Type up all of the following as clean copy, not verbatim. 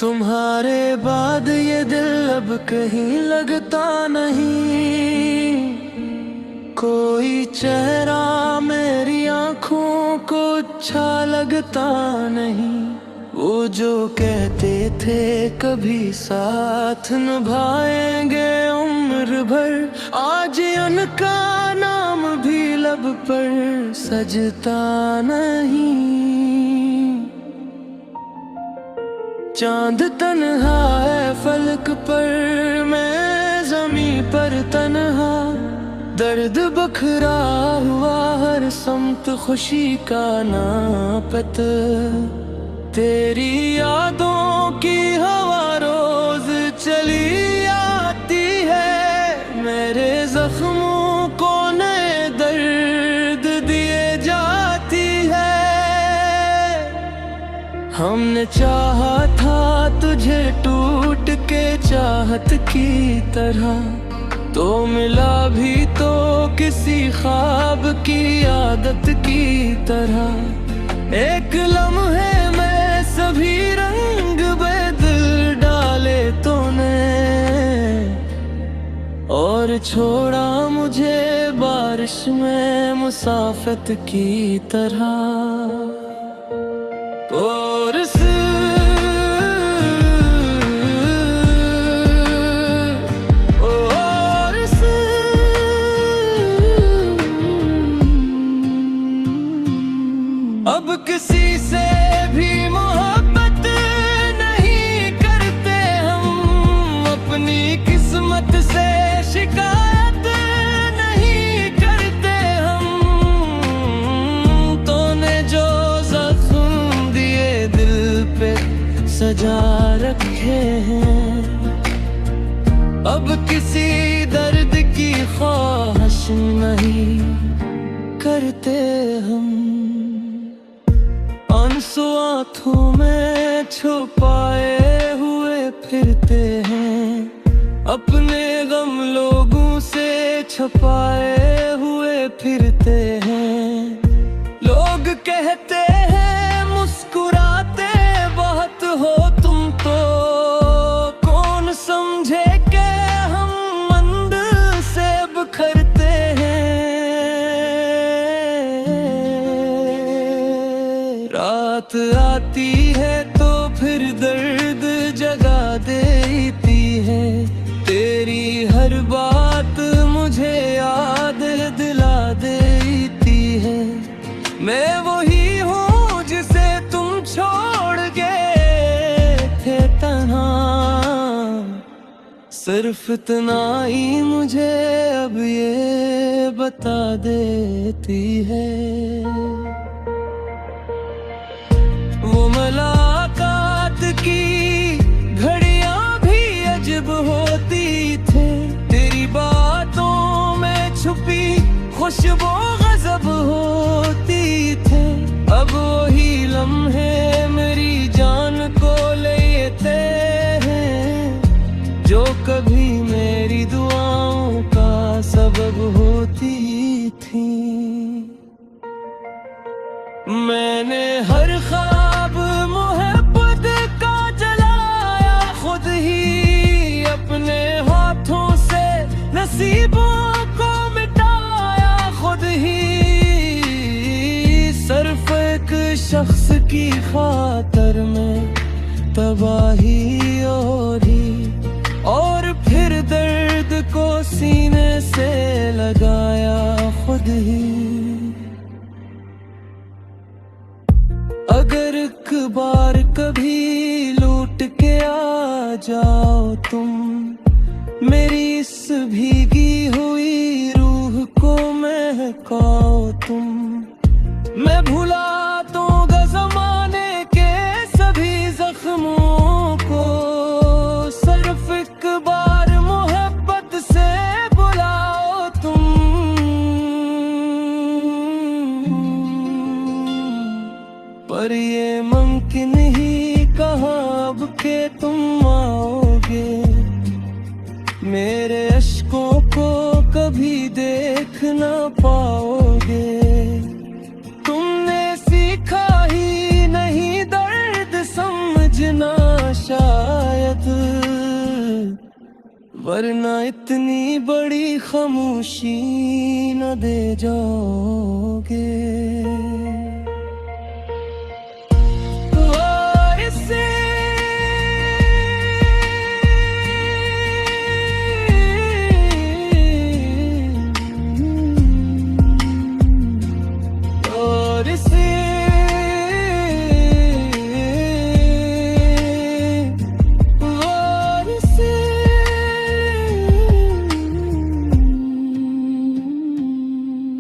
तुम्हारे बाद ये दिल अब कहीं लगता नहीं, कोई चेहरा मेरी आँखों को अच्छा लगता नहीं। वो जो कहते थे कभी साथ निभाएंगे उम्र भर, आज उनका नाम भी लब पर सजता नहीं। चांद तन्हा है फलक पर, मैं ज़मीं पर तन्हा। दर्द बखरा हुआ हर समत, खुशी का नापत। तेरी यादों की हवा रोज चली आती है, मेरे जख्मों को नए दर्द दिए जाती है। हमने चाहा था तुझे टूट के चाहत की तरह, तो मिला भी तो किसी ख्वाब की आदत की तरह। एक लम्हे में सभी रंग बदल डाले तूने, और छोड़ा मुझे बारिश में मुसाफिर की तरह। और अब किसी से भी मोहब्बत नहीं करते हम, अपनी किस्मत से शिकायत नहीं करते हम। तूने जो जख्म दिए दिल पे सजा रखे हैं, अब किसी दर्द की ख्वाहिश नहीं करते हम। आंसू आँखों में छुपाए हुए फिरते हैं, अपने गम लोगों से छुपाए हुए फिरते हैं। लोग कहते हैं मुस्कुराते बहुत हो तुम तो, कौन समझे कि हम मंद से बिखरते हैं। रात आती है तो फिर दर्द जगा देती है, तेरी हर बात मुझे याद दिला देती है। मैं वही हूँ जिसे तुम छोड़ गए थे तन्हा, सिर्फ इतना ही मुझे अब ये बता देती है। वो मुलाकात की घड़ियां भी अजब होती थे, तेरी बातों में छुपी खुशबू गजब होती थे। अब वही लम्हे मेरी जान को लेते हैं, जो कभी मेरी दुआओं का सबब होती थी। मैंने हर ख्वाब मोहब्बत का जलाया खुद ही, अपने हाथों से नसीबों को मिटाया खुद ही। सिर्फ एक शख्स की खातर में तबाही और फिर दर्द को सीने से लगाया खुद ही। अगर एक बार कभी लौट के आ जाओ तुम, मेरी इस भीगी हुई रूह को महकाओ तुम। मैं भुला दूंगा ज़माने के सभी जख्मों को, सिर्फ एक बार मोहब्बत से बुलाओ तुम। पर ये मुमकिन ही कहाँ अब के तुम आओगे, मेरे अश्कों को कभी देख ना पाओगे। तुमने सीखा ही नहीं दर्द समझना शायद, वरना इतनी बड़ी खामोशी न दे जाओगे।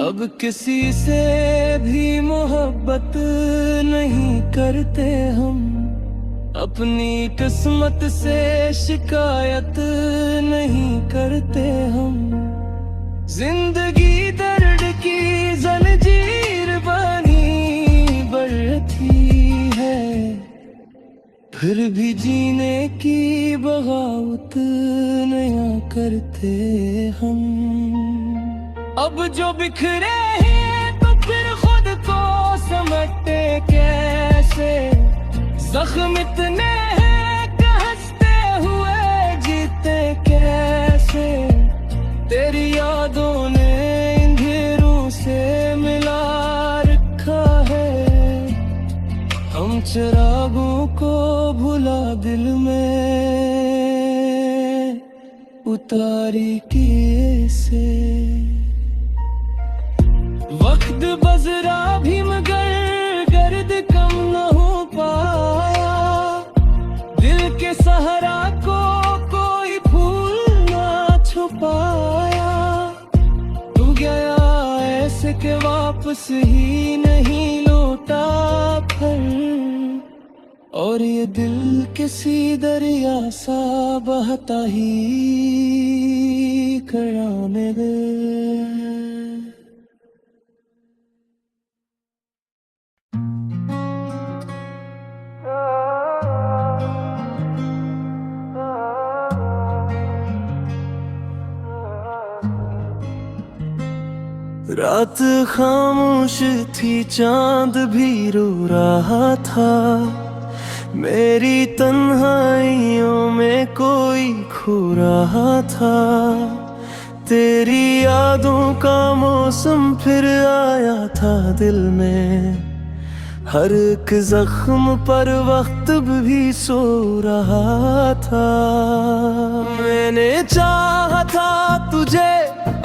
अब किसी से भी मोहब्बत नहीं करते हम, अपनी किस्मत से शिकायत नहीं करते हम। जिंदगी दर्द की जंजीर बनी बढ़ती है, फिर भी जीने की बगावत नया करते हम। अब जो बिखरे हैं तो फिर खुद को समझते कैसे, जख्म इतने हैं कि हंसते हुए जीते कैसे। तेरी यादों ने अंधेरों से मिला रखा है, हम चिरागों को भुला दिल में उतारी किए से। वक्त बजरा भी मगर गर्द कम न हो पाया, दिल के सहारा को कोई फूल ना छुपाया। तू गया ऐसे के वापस ही नहीं लौटा फिर, और ये दिल किसी दरिया सा बहता ही कराने दे। रात खामोश थी, चांद भी रो रहा था। मेरी तन्हाइयों में कोई खो रहा था। तेरी यादों का मौसम फिर आया था दिल में, हर एक जख्म पर वक्त भी सो रहा था। मैंने चाहा था तुझे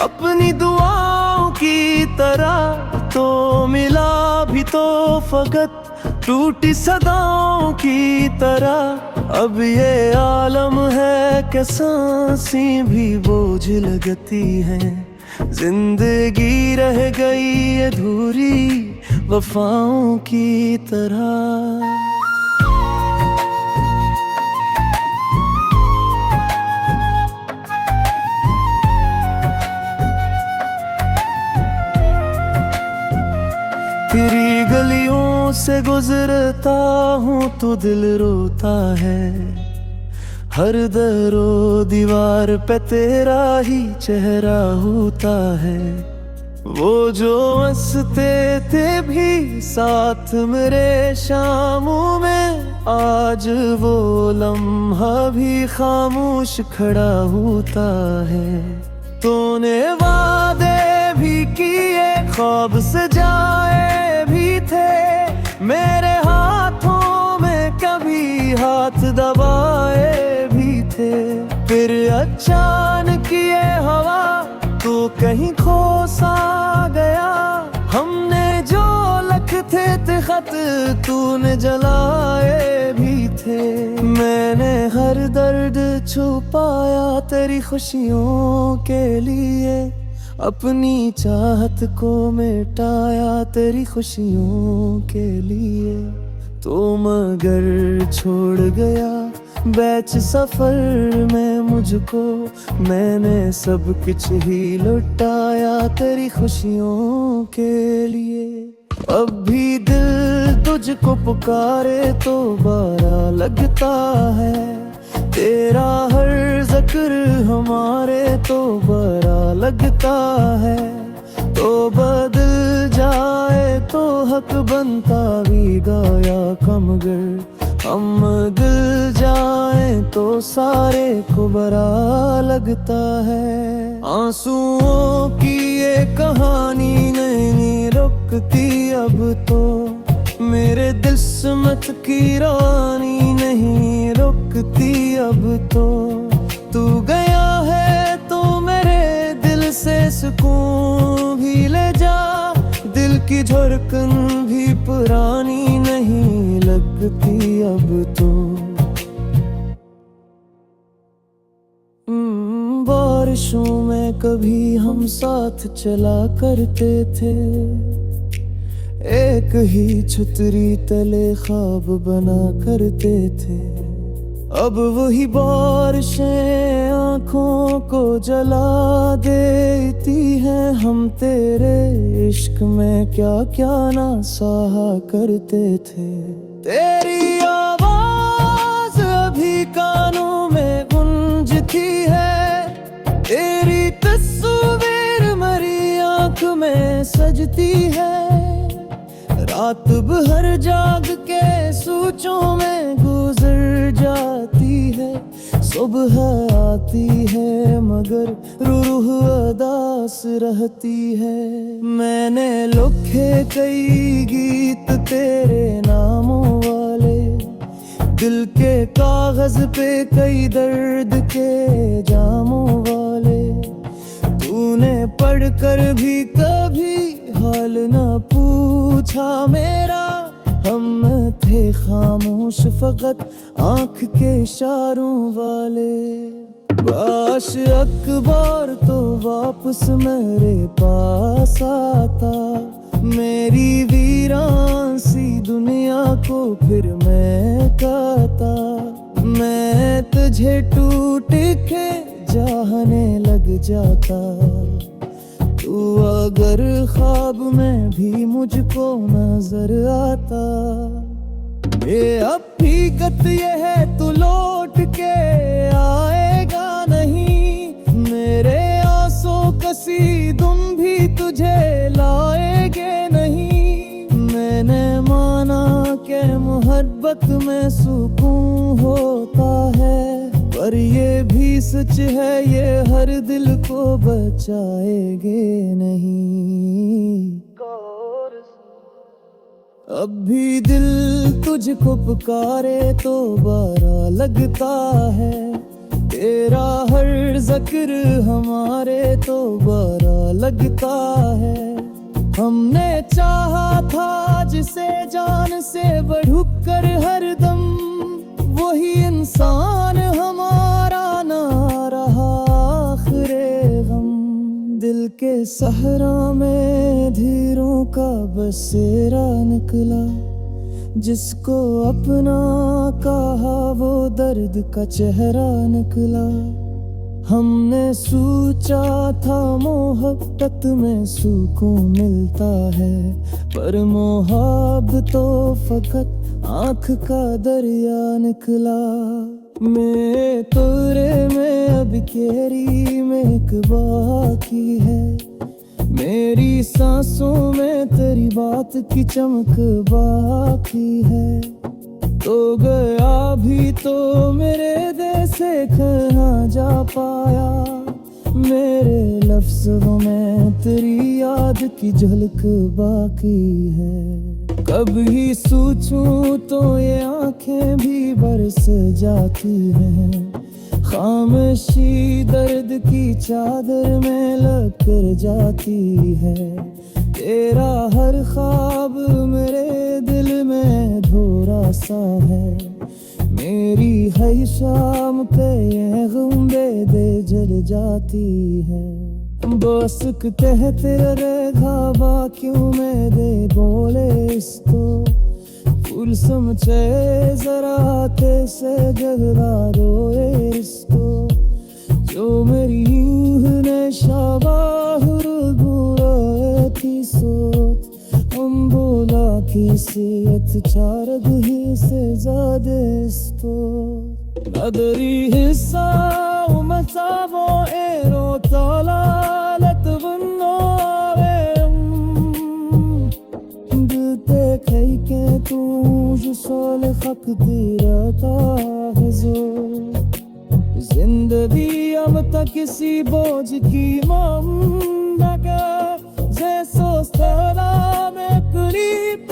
अपनी दुआओं की तरह, तो मिला भी तो फकत टूटी सदाओं की तरह। अब ये आलम है कि सांसें भी बोझ लगती हैं, जिंदगी रह गई अधूरी वफाओं की तरह। तेरी गलियों से गुजरता हूँ तो दिल रोता है, हर दरो दीवार पे तेरा ही चेहरा होता है। वो जो हंसते थे भी साथ मेरे शामों में, आज वो लम्हा भी खामोश खड़ा होता है। तूने वादे भी किए, ख्वाब सजाए भी थे, मेरे हाथों में कभी हाथ दबाए भी थे। फिर अचानक ये हवा तो कहीं खो सा गया, हमने जो लिखे थे खत तूने जलाए भी थे। मैंने हर दर्द छुपाया तेरी खुशियों के लिए, अपनी चाहत को मिटाया तेरी खुशियों के लिए। तो मगर छोड़ गया बैच सफर में मुझको, मैंने सब कुछ ही लुटाया तेरी खुशियों के लिए। अब भी दिल तुझको पुकारे तो बारा लगता है, तेरा हर जिक्र हमारे तो बड़ा लगता है। तो बदल जाए तो हक बनता भी गाया कमगर, हम दिल जाए तो सारे को बुरा लगता है। आंसुओं की ये कहानी नहीं रुकती अब तो, मेरे किस्मत की रानी नहीं रुकती अब तो। तू गया है तो मेरे दिल से सुकून भी ले जा, दिल की धड़कन भी पुरानी नहीं लगती अब तो। बारिशों में कभी हम साथ चला करते थे, एक ही छतरी तले ख्वाब बना करते थे। अब वही बारिशें आँखों को जला देती हैं, हम तेरे इश्क में क्या क्या ना सहा करते थे। तेरी आवाज अभी कानों में गूंजती है, तेरी तस्वीर मेरी आँख में सजती है। रात भर जाग के सोचों में गुजर जाती है, सुबह आती है मगर रूह उदास रहती है। मैंने लिखे कई गीत तेरे नामों वाले, दिल के कागज पे कई दर्द के जामों वाले। तूने पढ़कर भी कभी हाल न पूछा मेरा, हम थे खामोश फकत आँख के इशारों वाले। बाश अकबर तो वापस मेरे पास आता, मेरी वीरान सी दुनिया को फिर मैं कहता। मैं तुझे टूट के चाहने लग जाता, तू अगर ख्वाब में भी मुझको नजर आता। ये हकीकत ये है तू लौट के आएगा नहीं, मेरे आंसू कसी दुम भी तुझे लाएगे नहीं। मैंने माना कि मोहब्बत में सुकून होता है, पर ये भी सच है ये हर दिल को बचाएगे नहीं। अब भी दिल तुझको पुकारे तो बारा लगता है, तेरा हर जिक्र हमारे तो बारा लगता है। हमने चाहा था जिसे जान से बढ़कर हरदम, वही इंसान हमारा ना रहा आखिरे गम। दिल के सहरा में धीरों का बसेरा निकला, जिसको अपना कहा वो दर्द का चेहरा निकला। हमने सोचा था मोहब्बत में सुकून मिलता है, पर मोहब्बत तो फकत आँख का दरिया निकला। मैं तोरे में अब केरी में एक बाकी है, मेरी सांसों में तेरी बात की चमक बाकी है। तो गया भी तो मेरे दिल से कहना जा पाया, मेरे लफ्ज़ों में तेरी याद की झलक बाकी है। कभी सोचूं तो ये आंखें भी बरस जाती हैं, खामोशी दर्द की चादर में लग कर जाती है। तेरा हर ख्वाब मेरे दिल में धोरा सा है, मेरी हर शाम पे ये गुम्बे दे जल जाती है। बसकते हैं तेरे घावा क्यों में दे बोले इसको, फूल समझे जरा ते से जगरा रोए इसको। जो मेरी यूं ने शाबाहुर बुरा थी सोच, हम बोला किसी चारग ही से ज्यादा इसको। नदरी हिस्सा उमचावो एरो तालालत बन्नो आवे, दिल ते खई के तू जो सोल खक रहता है जोर जिंदगी अब तक किसी बोझ की मांग न कर जैसो सरा में करीब